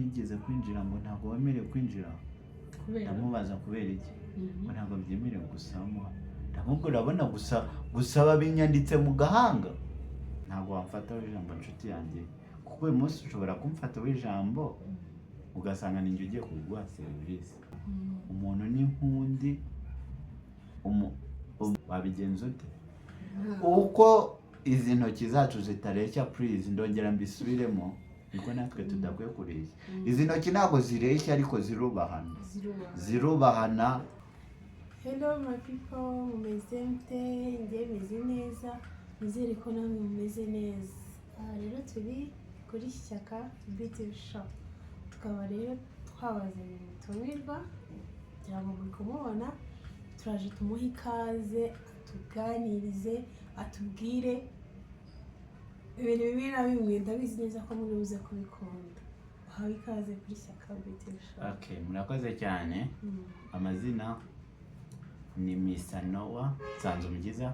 nigeze kwinjira ngo ntabwo wemerewe kwinjira ndamubaza kubera iki ngo ntabwo byemerewe gusama ndamubwira urabona gusaba binyanditse mu gahanga ntabwo wamfataho ijambo nshuti yanjye kuko uyu munsi ushobora kumfataho ijambo ugasanga ninjye ugiye kuguha serivisi umuntu n'inkundi wabigenza ute uko izi ntoki zacu zitareshya please ndongera mbisubiremo niko natwe tudakwiye kureshya izi ntoki ntabwo zireshya ariko zirubahana. Hello my people, mumeze mute? Njye meze neza, nizere ko namwe mumeze neza. Rero turi kuri Shyaka Beauty Shop, tukaba rero twabazanye umutumirwa kugira ngo muri kumubona, turaje tumuhe ikaze atuganirize atubwire ibintu bimwe na bimwe ndabizi neza ko muri buze kubikunda. Ahawe ikaze kuri Shyaka Beauty Shop. Okay, murakoze cyane. Amazina ni Mr. Noah Nsanzumukiza,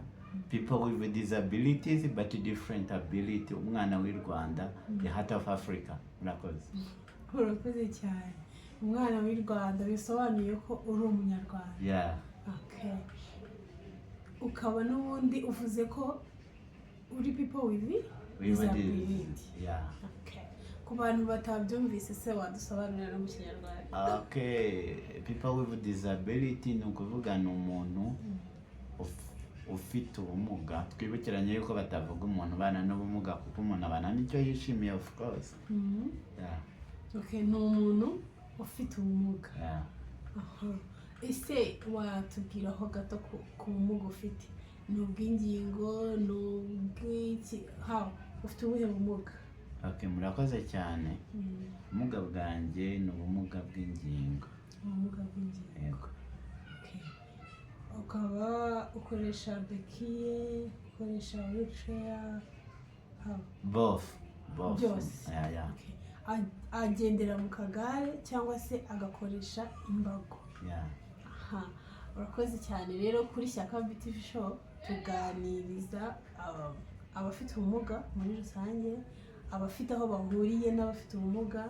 people with disabilities but different ability, umwana w'i Rwanda, the heart of Africa. Murakoze. Murakoze cyane. Umwana w'i Rwanda bisobanuye ko uri umunyarwanda. Yeah. Okay. Ukaba n'ubundi uvuze ko uri people with disability. Yeah. Okay. Ku bantu batabyumvise se wadusobanurira mu Kinyarwanda? Okay, people with disability ni ukuvuga ni umuntu ufite ubumuga. Twibukiranye yuko batavuga umuntu bana n'ubumuga kuko umuntu abana nicyo yishimiye of course. Yeah. Okay, ni umuntu ufite ubumuga. Yeah. Ese watubwiraho gato ku bumuga ufite? Ni ubw'ingingo, ni ubw'iki? Ufite ubuhe bumuga? Okay, murakoze cyane. Ubumuga bwanjye ni ubumuga bw'ingingo. Ubumuga bw'ingingo. Yego. Okay. Ukaba ukoresha bekiye, ukoresha wheelchair? Both. Byose. Yeah. Okay. Agendera mu kagare cyangwa se agakoresha imbago? Yeah. Urakoze cyane. Rero kuri Shyaka Beauty Shop tuganiriza abafite ubumuga muri rusange, abafite aho bahuriye n'abafite ubumuga,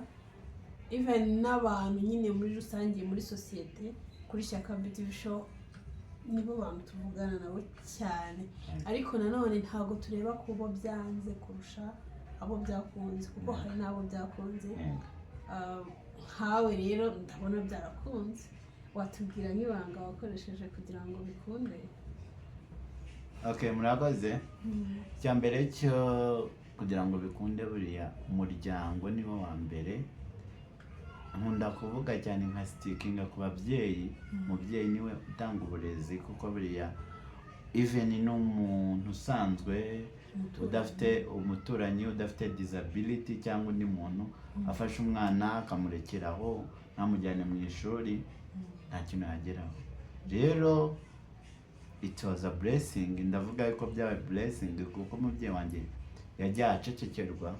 even n'abantu nyine muri rusange muri societe. Kuri Shyaka Beauty Shop nibo bantu tuvugana nabo cyane, ariko nanone ntabwo tureba kubo byanze kurusha abo byakunze kuko hari n'abo byakunze. Nkawe rero ndabona byarakunze, watubwira nk'ibanga wakoresheje kugira ngo bikunde? Okay, murakoze. Cyambere cyo kugira ngo bikunde buriya umuryango niwo wa mbere. Nkunda kuvuga cyane nka stickinga ku babyeyi. Umubyeyi niwe utanga uburezi kuko buriya even n'umuntu usanzwe udafite umuturanyi udafite disability cyangwa undi muntu afasha umwana akamurekeraho namujyane mu ishuri nta kintu yageraho. Rero it was a blessing, ndavuga yuko byabaye blessing kuko umubyeyi wanjye yajya acecekerwa,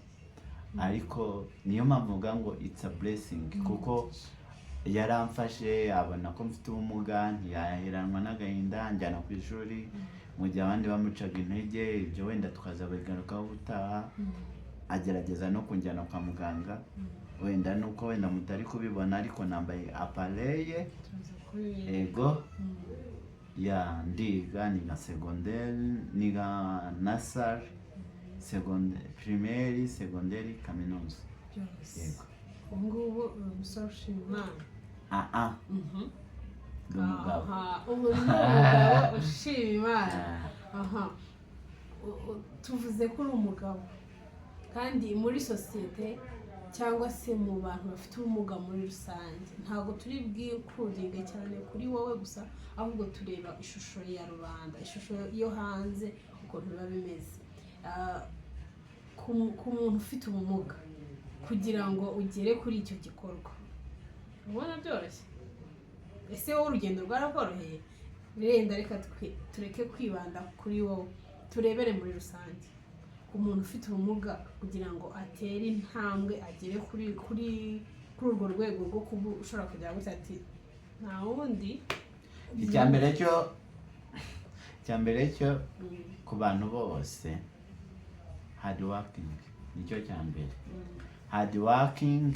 ariko niyo mpamvu mvuga ngo it's a blessing kuko yaramfashe abona ko mfite ubumuga ntiyaheranwa n'agahinda njyana ku ishuri mu gihe abandi bamucaga intege. Ibyo wenda tukaza bigarukaho ubutaha. Agerageza no kunjyana kwa muganga, wenda nuko wenda mutari kubibona ariko nambaye appareil. Ego. Ya ndiga ni na secondaire, ni na nursery, secondaire, primaire, secondaire, kaminuza. Yego. Ngubu umushoshimana. Umugabo. Ubu ni umugabo ushima Imana. Tuvuze ko uri umugabo kandi muri societe cyangwa se mu bantu bafite ubumuga muri rusange ntabwo turi bwikundinge cyane kuri wowe gusa, ahubwo tureba ishusho ya rubanda, ishusho yo hanze ukuntu biba bimeze. Ku muntu ufite ubumuga kugira ngo ugere kuri icyo gikorwa ubona byoroshye? Ese wowe urugendo rwarabworoheye? Renda reka tureke kwibanda kuri wowe, turebere muri rusange. Umuntu ufite ubumuga kugira ngo atere intambwe agere kuri urwo rwego rwo kuba ushobora kugira ngo ati nta wundi. Icyambere cyo ku bantu bose hard working nicyo cyambere. Hard working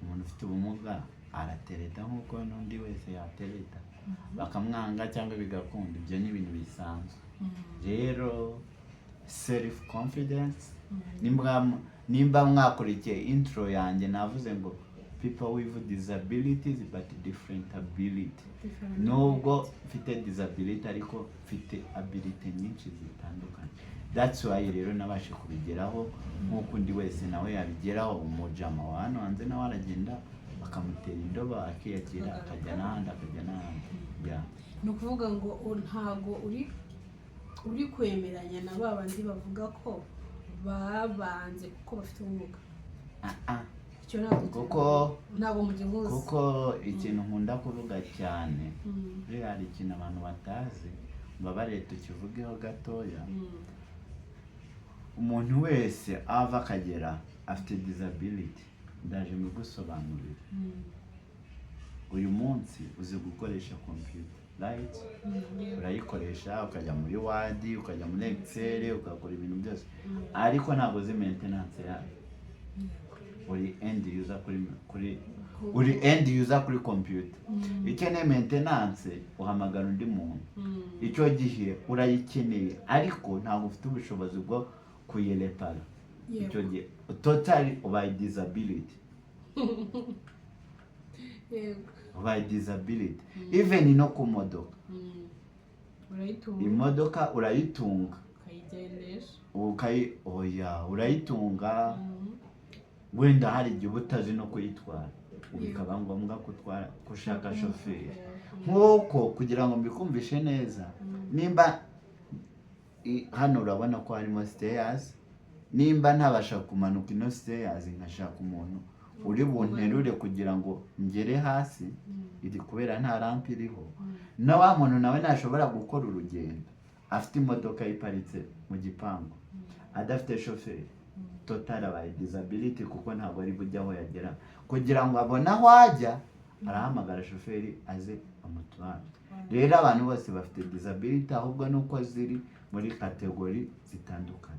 umuntu ufite ubumuga aratereta nk'uko n'undi wese yatereta, bakamwanga cyangwa bigakunda, ibyo ni ibintu bisanzwe. Rero self confidence, nimba mwakurikiye intro yanjye navuze ngo people with disabilities but different ability. Nubwo mfite disability ariko mfite ability nyinshi zitandukanye. That's why rero nabashe kubigeraho nk'uko undi wese nawe yabigeraho. Umujama wa hano hanze nawe aragenda bakamutera indobo akiyakira akajya n'ahandi yeah. Ni ukuvuga ngo ntago uri kwemeranya na ba bandi bavuga ko babanze kuko bafite ubumuga. Kuko ikintu nkunda kuvuga cyane rero hari ikintu abantu batazi mbabare tukivugeho gatoya. Umuntu wese ava akagera afite disability, ndaje mbigusobanurira. Uyu munsi uzi gukoresha computer, right? Urayikoresha ukajya muri Word, ukajya muri Excel, ukakora ibintu byose, ariko ntabwo uzi maintenance yayo. Uri end user kuri computer. Ikeneye maintenance uhamagara undi muntu, icyo gihe urayikeneye ariko ntabwo ufite ubushobozi bwo kuyilepara. Icyo gihe totally by disability. By disability. Even no ku modoka, imodoka urayitunga urayitunga, wenda hari igihe utazi no kuyitwara, bikaba ngombwa gushaka shoferi. Nk'uko kugira ngo mbikumvishe neza, nimba hano urabona ko harimo stairs, nimba ntabasha kumanuka ino stairs nkashaka umuntu uri bunterure kugira ngo ngere hasi, iri kubera nta ramp iriho, na wa muntu nawe ntashobora gukora urugendo afite imodoka iparitse mu gipangu adafite shoferi. Total by disability, kuko ntabwo ari bujya aho yagera. Kugira ngo abone aho ajya arahamagara shoferi aze amutware. Rero abantu bose bafite disability, ahubwo nuko ziri muri kategori zitandukanye.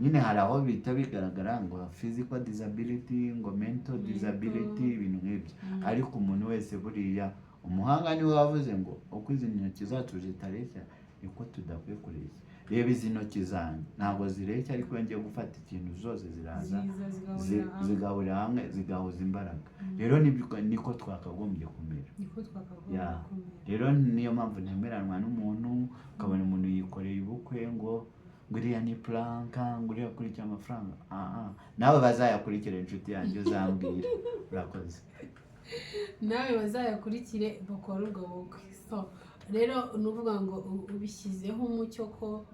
Nyine hari aho bita bigaragara ngo physical disability, ngo mental disability, ibintu nk'ibyo. Ariko umuntu wese buriya, umuhanga niwe wavuze ngo uko izi ntoki zacu zitareshya niko tudakwiye kureshya. Reba izi ntoki zanjye ntabwo zireshya, ariko ngiye gufata ikintu zose ziraza zigahurira hamwe zigahuza imbaraga. Rero niko twakagombye kumera. Rero niyo mpamvu ntemeranwa n'umuntu ukabona umuntu yikoreye ubukwe ngo nguriya ni planka, nguriya kuri cy'amafaranga. Nawe bazayakurikira inshuti yanjye uzambwira. Urakoze. Nawe bazayakurikire bakora ubwo bukwe. So rero nuvuga ngo ubishyizeho umucyo ko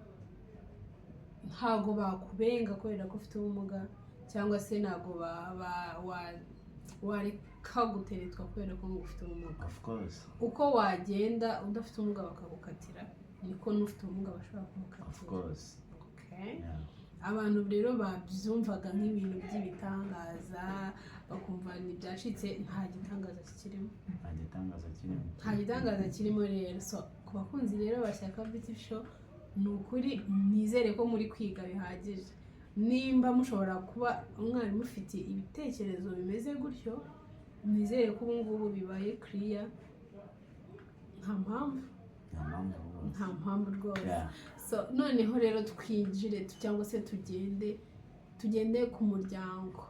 ntago bakubenga kubera ko ufite ubumuga, cyangwa se ntago wareka guteretwa kubera ko ufite ubumuga. Of course. Uko wagenda udafite ubumuga bakagukatira, niko n'ufite ubumuga bashobora kumukatira. Of course. Okay. Yeah. Abantu rero babyumvaga nk'ibintu by'ibitangaza, bakumva ni byacitse. Nta gitangaza kirimo rero. So ku bakunzi rero bashyaka Beauty Show, ni ukuri nizere ko muri kwiga bihagije. Nimba mushobora kuba umwarimu ufite ibitekerezo bimeze gutyo, nizere ko ubu ngubu bibaye clear. Nta mpamvu rwose. So noneho rero twinjire cyangwa se tugende ku muryango.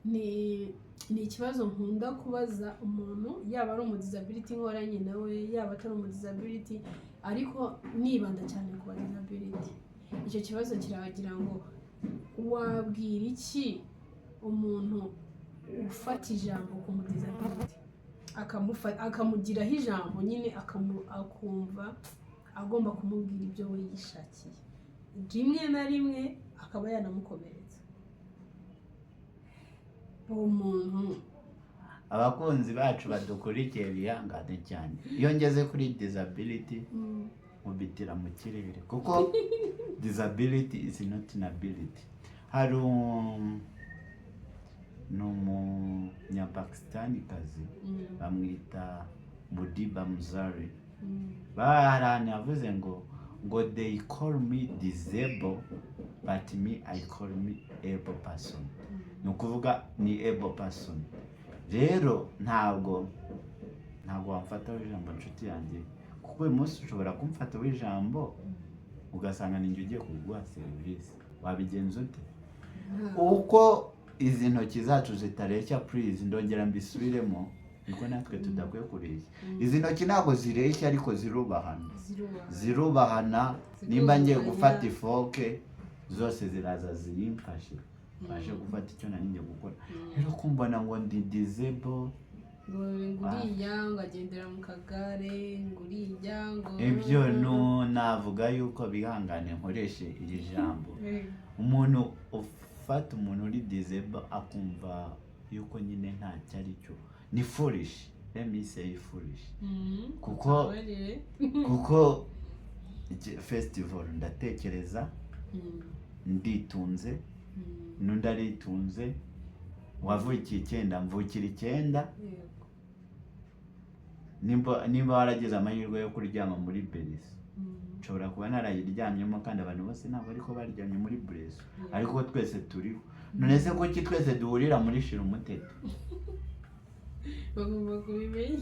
Ni ikibazo nkunda kubaza umuntu, yaba ari umudisability nkoranye nawe, yaba atari umudisability, ariko nibanda cyane ku disability. Icyo kibazo kiragira ngo wabwira iki umuntu ufata ijambo ku mudisability akamugiraho ijambo nyine akumva agomba kumubwira ibyo we yishakiye, rimwe na rimwe akaba yanamukomeretsa uwo muntu? Abakunzi bacu badukurikiye bihangane cyane, iyo ngeze kuri disability mubitira mu kirere, kuko disability is not an ability. Hari n'umunyapakistani kazi bamwita Mudiba Muzari, barani yavuze ngo they call me disabled but me I call me able person. Ni ukuvuga ni able person. rero ntabwo wamfataho ijambo nshuti yanjye, kuko uyu munsi ushobora kumfataho ijambo ugasanga ninjye ugiye kuguha serivisi, wabigenza ute? Uko izi ntoki zacu zitareshya, please ndongera mbisubiremo, niko natwe tudakwiye kureshya. Izi ntoki ntabwo zireshya ariko zirubahana. Nimba ngiye gufata ifoke zose ziraza ziyimfashe baje gufata icyo nari ngiye gukora. Rero kumbona ngo ndi disable, nguriya ngo agendera mu kagare, nguriya ngo ibyo navuga yuko bihangane nkoreshe iri jambo. Umuntu ufata umuntu uri disable akumva yuko nyine ntacyo ari cyo, ni foolish. Let me say foolish. Kuko festival ndatekereza, nditunze, n'undi aritunze, wavukiye 9 mvukira 9. Nimba waragize amahirwe yo kuryama muri Belis, nshobora kuba narayiryamyemo kandi abantu bose ntabwo ariko baryamye muri Belis, ariko twese turiho. None se kuki twese duhurira muri Shira Umuteto? bagomba kubimenya.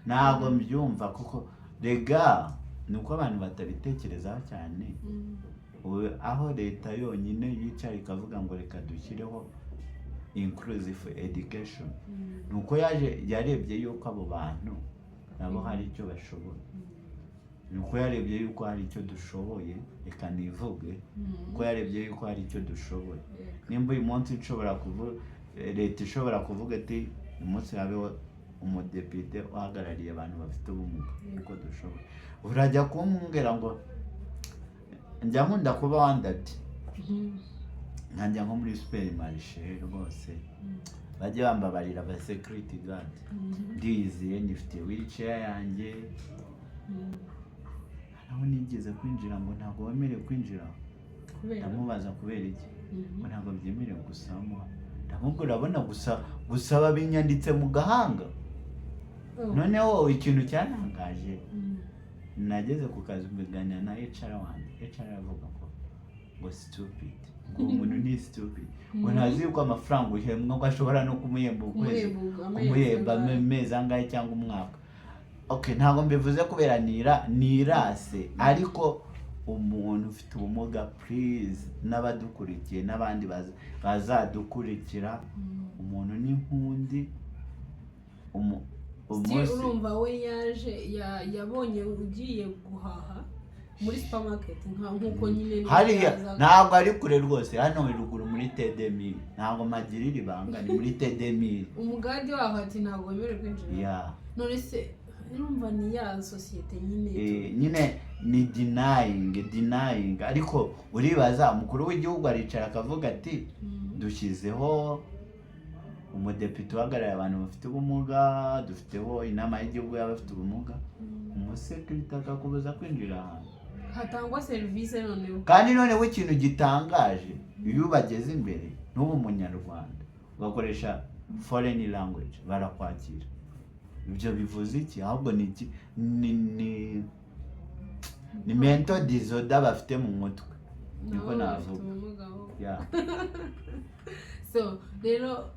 Ntabwo mbyumva, kuko rega nuko abantu batabitekerezaho cyane. Aho leta yonyine yicara ikavuga ngo reka dushyireho inclusive education, nuko yarebye yuko abo bantu nabo hari icyo bashoboye, nuko yarebye yuko hari icyo dushoboye, reka nivuge nuko yarebye yuko hari icyo dushoboye. Nimba uyu munsi nshobora kuvuga, leta ishobora kuvuga ati umunsi habeho umudepite uhagarariye abantu bafite ubumuga, uko dushoboye. Urajya kumbwira ngo njya nkunda kuba wandati, nkajya nko muri supermarché rwose bajye bambabarira aba security guard, ndiyiziye nifite wheelchair yanjye, naho nigeze kwinjira ngo ntabwo wemerewe kwinjira. Ndamubaza kubera iki, ngo ntabwo byemerewe gusama. Ndamubwira urabona gusaba binyanditse mu gahanga. Noneho ikintu cyanangaje, nageze ku kazi mbiganira na HR wanjye, HR avuga ngo stupid, ngo umuntu ni stupid, ngo ntazi yuko amafaranga uhembwa ngo ashobora no kumuhemba ukwezi, kumuhemba amezi angahe cyangwa umwaka. Okay, ntabwo mbivuze kubera nirase, ariko umuntu ufite ubumuga, please, n'abadukurikiye n'abandi bazadukurikira, umuntu ni nkundi. Urumva we yabonye ugiye guhaha muri supermarket nkuko nyine hariya ntabwo ari kure rwose, hano ruguru muri TD1000, ntabwo magirira ibanga, ni muri TD1000. Umugadi waho ati ntabwo wemerewe kwinjira. None se urumva ni ya societe nyine ni denying, ariko uribaza umukuru w'igihugu aricara akavuga ati dushyizeho umudepite uhagarariye abantu bafite ubumuga, dufiteho inama y'igihugu y'abafite ubumuga, umusekirite akakubuza kwinjira ahantu hatangwa serivisi. Noneho kandi noneho ikintu gitangaje, iyo bageze imbere n'ubu umunyarwanda ugakoresha foreign language barakwakira. Ibyo bivuze iki? Ahubwo ni mental disorder bafite mu mutwe, niko navuga. So rero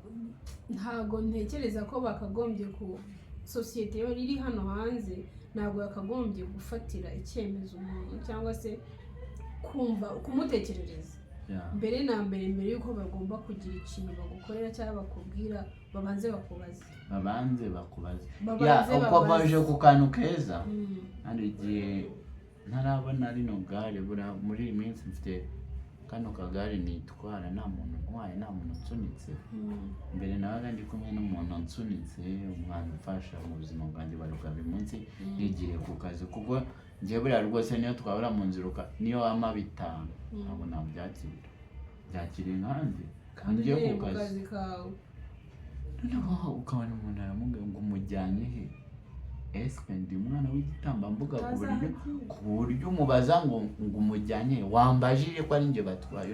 ntago ntekereza ko bakagombye ku societe yo iri hano hanze, ntabwo yakagombye gufatira icyemezo umuntu cyangwa se kumva kumutekerereza mbere na mbere yuko bagomba kugira ikintu bagukorera cyangwa bakubwira, babanze bakubaze. Uko baje ku kantu keza, hari igihe ntarabona rino gare, muri iyi minsi mfite kano kagare nitwara, nta muntu ntwaye, nta muntu nsunitse. Mbere nabaga ndi kumwe n'umuntu nsunitse, umwana umfasha mu buzima bwanjye bwa buri munsi n'igihe ku kazi, kuko njye buriya rwose niyo twabura mu nzira niyo wama 5 ntabwo byakiriye nkanjye ngiye ku kazi kawe. Noneho ukabona umuntu aramubwira ngo umujyanye he? Ese ndi umwana w'igitambambuga ku buryo umubaza ngo umujyanye, wambajije ko ari njye batwaye.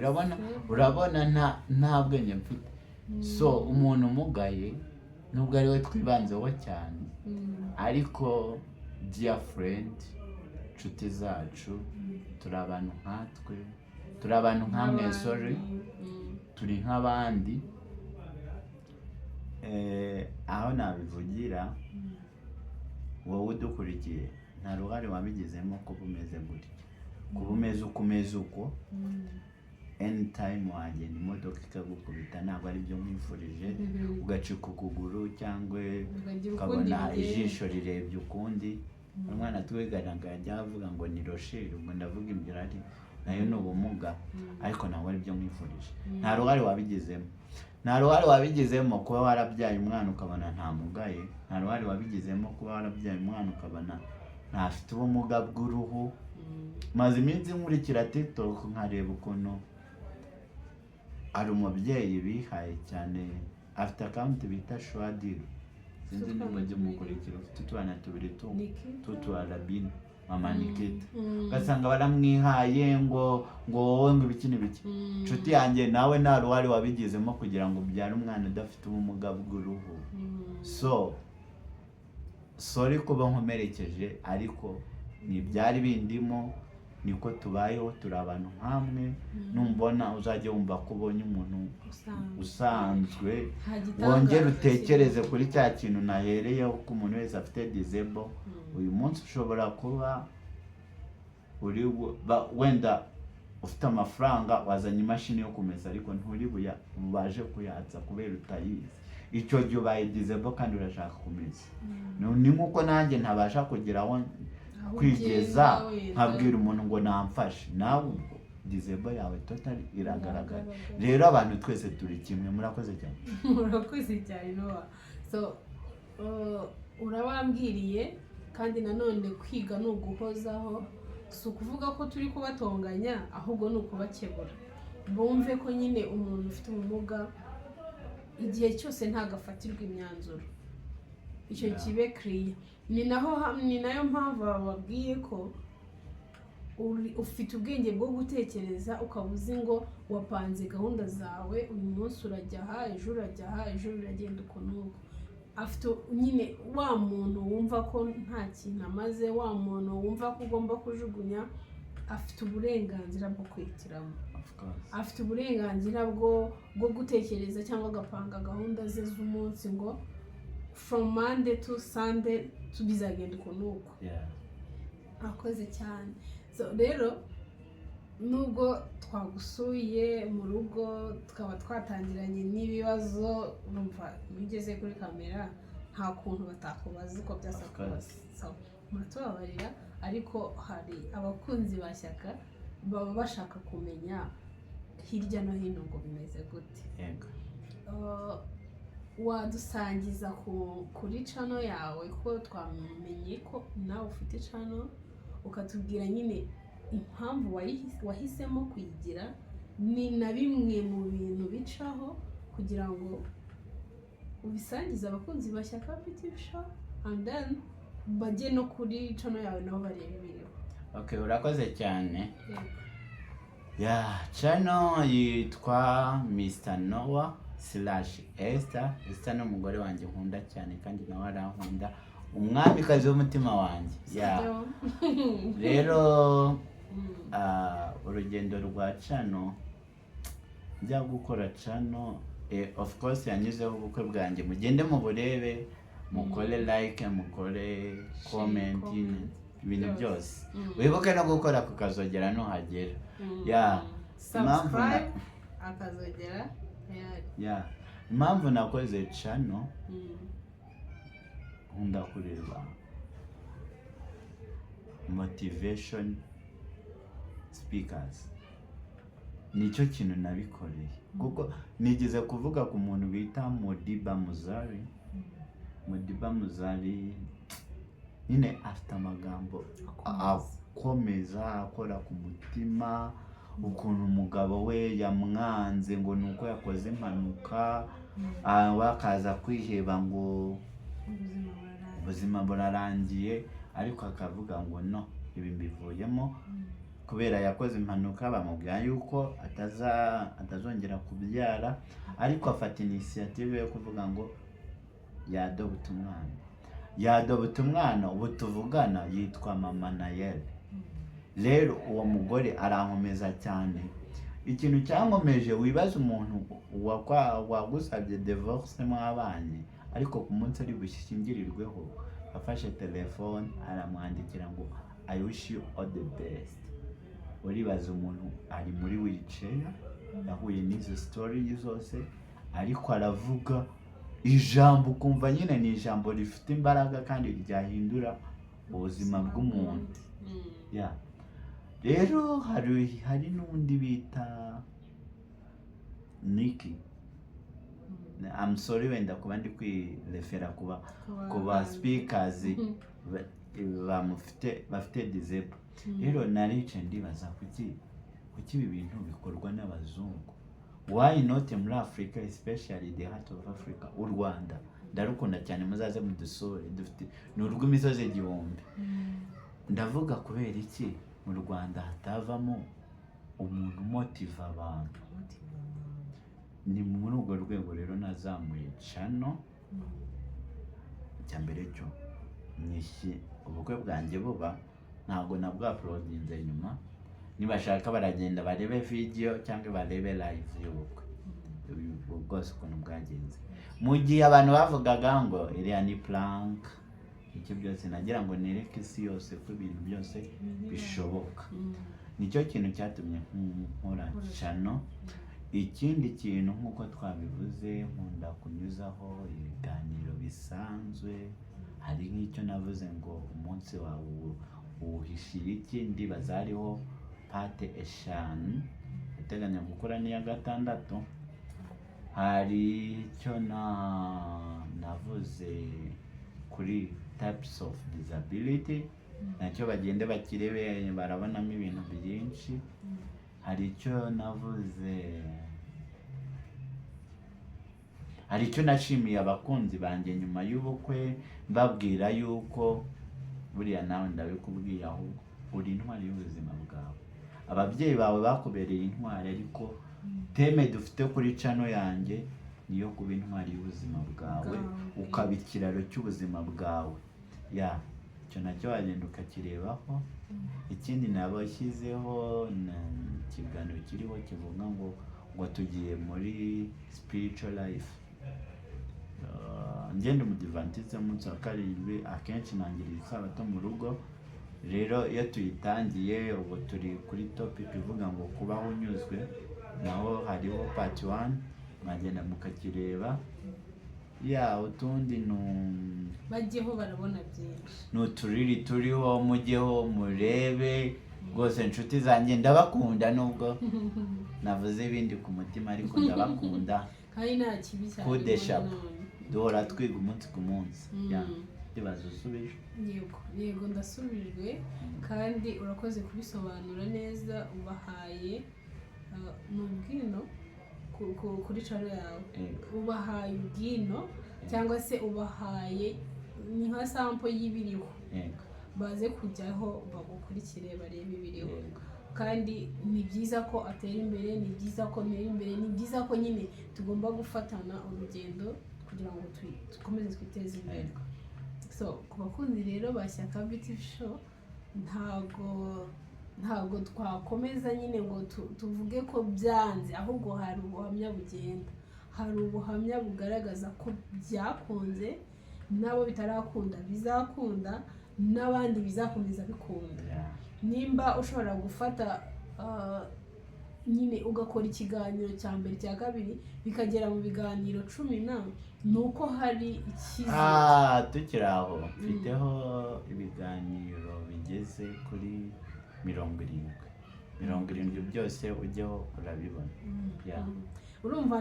Urabona nta bwenge mfite. So umuntu umugaye nubwo ari we twibanzeho cyane, ariko dear friend, nshuti zacu, turi abantu nkatwe, turi abantu nkamwe, sorry, turi nk'abandi. aho nabivugira wowe udukurikiye nta ruhare wabigizemo kuba umeze gutya, kuba umeze uko umeze uko anytime wagenda imodoka ikagukubita ntabwo ari byo nkwifurije, ugacika ukuguru cyangwa ukabona ijisho rirebye ukundi. Umwana twiganaga yajya avuga ngo ni Rochelle, ubwo ndavuga ibyo ari nayo ni ubumuga, ariko ntabwo ari byo nkwifurije. Nta ruhare wabigizemo, nta ruhare wabigizemo kuba warabyaye umwana ukabona nta mugaye, nta ruhare wabigizemo kuba warabyaye umwana ukabona ntafite ubumuga bw'uruhu. Maze iminsi nkurikira TikTok nkareba ukuntu ari umubyeyi bihaye cyane, afite account bita Shwadiro, sinzi niba ujya umukurikira, ufite utwana tubiri tutwa Rabine mama Nikita, ugasanga baramwihaye ngo wowe ngo ibiki n'ibiki. Inshuti yanjye nawe nta ruhare wabigizemo kugira ngo ubyare umwana udafite ubumuga bw'uruhu. So sorry kuba nkomerekeje, ariko ntibyari bindimo, niko tubayeho, turi abantu nkamwe. Numbona uzajya wumva ko ubonye umuntu usanzwe, wongere utekereze kuri cya kintu nahereyeho ko umuntu wese afite disable. Uyu munsi ushobora kuba uri wenda ufite amafaranga, wazanye imashini yo kumesa, ariko nturi bubaje kuyatsa kubera utayizi. Icyo gihe ubaye disable kandi urashaka kumesa. Ni nkuko nanjye ntabasha kugeraho kwigeza nkabwira umuntu ngo namfashe, nawe disable yawe totally iragaragara. Rero abantu twese turi kimwe. Murakoze cyane. Murakoze cyane Noah. So urabambwiriye, kandi nanone kwiga ni uguhozaho, si ukuvuga ko turi kubatonganya, ahubwo ni ukubakebura bumve ko nyine umuntu ufite ubumuga igihe cyose ntagafatirwa imyanzuro, icyo kibe clear. Ni nayo mpamvu bababwiye ko ufite ubwenge bwo gutekereza, ukaba uzi ngo wapanze gahunda zawe, uyu munsi urajya aha, ejo urajya aha, ejo uragenda uko n'uko. Afite nyine wa muntu wumva ko nta kintu amaze, wa muntu wumva ko ugomba kujugunya, afite uburenganzira bwo kwihitiramo, afite uburenganzira bwo gutekereza cyangwa agapanga gahunda ze z'umunsi ngo from Monday to Sunday bizagenda uko n'uko. Akoze cyane. So rero nubwo twagusuye mu rugo tukaba twatangiranye n'ibibazo, urumva bigeze kuri kamera nta kuntu batakubaza uko byasa kose. So muratubabarira, ariko hari abakunzi ba Shyaka baba bashaka kumenya hirya no hino ngo bimeze gute. Wadusangiza kuri channel yawe, ko twamenye ko nawe ufite channel, ukatubwira nyine impamvu wahisemo kuyigira, ni na bimwe mu bintu bicaho kugira ngo ubisangize abakunzi ba Shyaka Beauty Show, and then bajye no kuri channel yawe nabo barebe ibiriho. Okay, urakoze cyane. Channel yitwa Mr. Noah /Esther. Esther ni umugore wanjye nkunda cyane, kandi nawe arankunda, umwamikazi w'umutima wanjye. Rero urugendo rwa channel, njya gukora channel, of course yanyuzeho ubukwe bwanjye, mugende mu burebe, mukore like, mukore comment, ibintu byose. Wibuke no gukora kukazogera nuhagera. Subscribe akazogera. Impamvu nakoze channel, nkunda kureba motivation speakers, nicyo kintu nabikoreye, kuko nigeze kuvuga ku muntu bita Modiba Muzari. Modiba Muzari nyine afite amagambo akomeza, akora ku mutima, ukuntu umugabo we yamwanze ngo nuko yakoze impanuka, wakaza kwiheba ngo ubuzima burarangiye, ariko akavuga ngo no, ibi mbivuyemo kubera yakoze impanuka, bamubwira yuko atazongera kubyara, ariko afata initiative yo kuvuga ngo yadobota umwana, ubu tuvugana yitwa Mama Nayeli. Rero uwo mugore arankomeza cyane, ikintu cyankomeje wibaza umuntu wagusabye divorce mwabanye ariko ku munsi ari bushyingirirweho afashe telefone aramwandikira ngo I wish you all the best. Uribaza umuntu ari muri wheelchair yahuye n'izo story zose ariko aravuga ijambo ukumva nyine ni ijambo rifite imbaraga kandi ryahindura ubuzima bw'umuntu. Yeah. Rero hari n'undi bita Nikki. I'm sorry wenda kuba ndi kwirefera kuba speakers bafite disable. Rero narice ndibaza kuki ibi bintu bikorwa n'abazungu. Why not muri Africa, especially the heart of Africa, u Rwanda ndarukunda cyane, muzaze mudusure, dufite n'urw'imisozi igihumbi. Ndavuga kubera iki mu Rwanda hatavamo umuntu motiva abantu. Ni muri urwo rwego rero nazamuye channel cyambere cyo nishi ubukwe bwanjye buba ntabwo nabwo uploadinze nyuma, nibashaka baragenda barebe video cyangwa barebe live y'ubukwe bwose ukuntu bwagenze. Mu gihe abantu bavugaga ngo iriya ni prank, icyo byose nagira ngo nereke isi yose ko ibintu byose bishoboka. Nicyo kintu cyatumye nkora channel. Ikindi kintu nk'uko twabivuze nkunda kunyuzaho ibiganiro bisanzwe. Hari nk'icyo navuze ngo umunsi wawe uwuhishira iki, ndibaza hariho pate 5 uteganya gukora n'iya 6. Hari icyo navuze kuri types of disability, nacyo bagende bakirebe barabonamo ibintu byinshi. Hari icyo navuze, hari icyo nashimiye abakunzi banjye nyuma y'ubukwe mbabwira yuko buriya nawe ndabikubwiye ahubwo uri intwari y'ubuzima bwawe. Ababyeyi bawe bakubereye intwari, ariko teme dufite kuri channel yanjye niyo kuba intwari y'ubuzima bwawe, ukaba ikiraro cy'ubuzima bwawe. Ya icyo nacyo wagenda ukakirebaho. Ikindi nabashyizeho ikiganiro kiriho kivuga ngo tugiye muri spiritual life. Ngende mu Adventiste umunsi wa 7 akenshi nangiriza isabato mu rugo. Rero iyo tuyitangiye ubu turi kuri topic ivuga ngo kubaho unyuzwe, naho hariho part 1 mwagenda mukakireba. Ya utundi bajyeho barabona byinshi, n'uturiri turiho mujyeho murebe rwose. Inshuti zanjye ndabakunda, nubwo navuze ibindi ku mutima ariko ndabakunda kandi nta kibi cyane kudeshapo duhora twiga umunsi ku munsi. Ndibaza usubije. Yego ndasubijwe kandi urakoze kubisobanura neza. Ubahaye mu bwino kuri channel yawe, ubahaye ubwino cyangwa se ubahaye ni nka sample y'ibiriho, baze kujyaho bagukurikire barebe ibiriho. Kandi ni byiza ko atera imbere, ni byiza ko ntera imbere, ni byiza ko nyine tugomba gufatana urugendo kugira ngo dukomeze twiteze imbere. So ku bakunzi rero ba Shyaka Beauty Show, ntago twakomeza nyine ngo tuvuge ko byanze, ahubwo hari ubuhamya bugenda, hari ubuhamya bugaragaza ko byakunze, nabo bitarakunda bizakunda, n'abandi bizakomeza bikunda. Nimba ushobora gufata nyine ugakora ikiganiro cya mbere cya kabiri bikagera mu biganiro 10, nuko hari ikiza. Tukiri aho mfiteho ibiganiro bigeze kuri 70 byose ujyeho urabibona. Urumva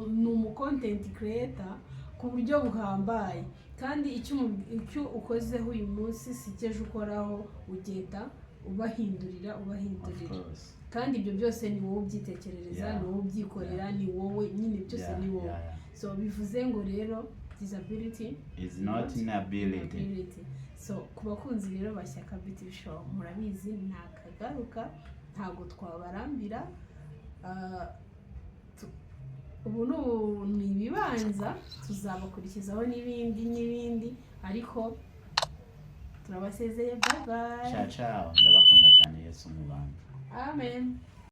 ni umu content creator ku buryo buhambaye, kandi icyo ukozeho uyu munsi si cyeje ukoraho, ugenda ubahindurira. Kandi ibyo byose ni wowe ubyitekerereza, ni wowe ubyikorera, ni wowe nyine byose ni wowe. So bivuze ngo rero disability is not inability. So ku bakunzi rero ba Shyaka Beauty Show, murabizi ntakagaruka, ntago twabarambira. Ubu ni ibibanza, tuzabakurikizaho n'ibindi, ariko turabasezeye. Bye bye. Ciao, ndabakunda cyane. Yesu mubana. Amen.